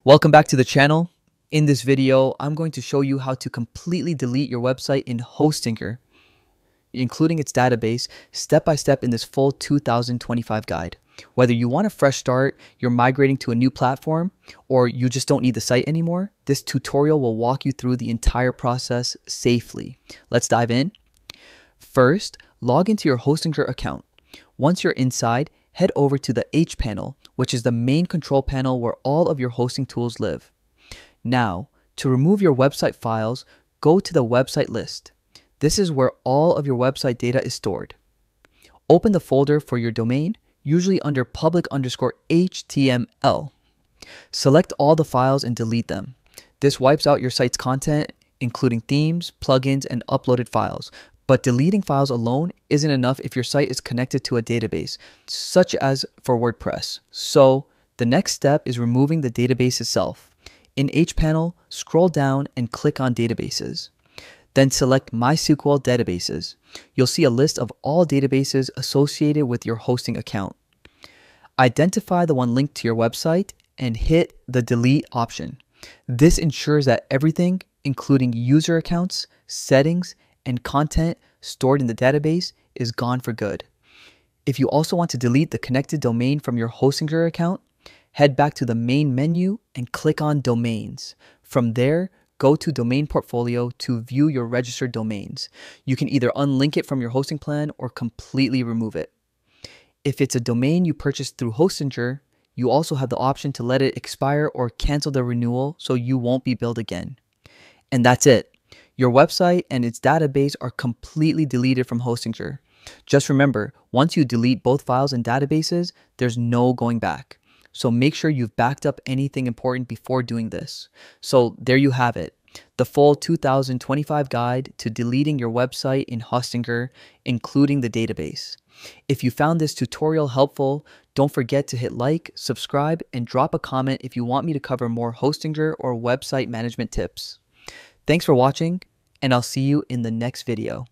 Welcome back to the channel. In this video, I'm going to show you how to completely delete your website in Hostinger, including its database, step by step in this full 2025 guide. Whether you want a fresh start, you're migrating to a new platform, or you just don't need the site anymore, this tutorial will walk you through the entire process safely. Let's dive in. First, log into your Hostinger account. Once you're inside, head over to the H panel, which is the main control panel where all of your hosting tools live. Now, to remove your website files, go to the website list. This is where all of your website data is stored. Open the folder for your domain, usually under public_HTML. Select all the files and delete them. This wipes out your site's content, including themes, plugins, and uploaded files. But deleting files alone isn't enough if your site is connected to a database, such as for WordPress. So the next step is removing the database itself. In HPanel, scroll down and click on Databases. Then select MySQL Databases. You'll see a list of all databases associated with your hosting account. Identify the one linked to your website and hit the Delete option. This ensures that everything, including user accounts, settings, and content stored in the database is gone for good. If you also want to delete the connected domain from your Hostinger account, head back to the main menu and click on Domains. From there, go to Domain Portfolio to view your registered domains. You can either unlink it from your hosting plan or completely remove it. If it's a domain you purchased through Hostinger, you also have the option to let it expire or cancel the renewal so you won't be billed again. And that's it. Your website and its database are completely deleted from Hostinger. Just remember, once you delete both files and databases, there's no going back. So make sure you've backed up anything important before doing this. So there you have it, the full 2025 guide to deleting your website in Hostinger, including the database. If you found this tutorial helpful, don't forget to hit like, subscribe, and drop a comment if you want me to cover more Hostinger or website management tips. Thanks for watching, and I'll see you in the next video.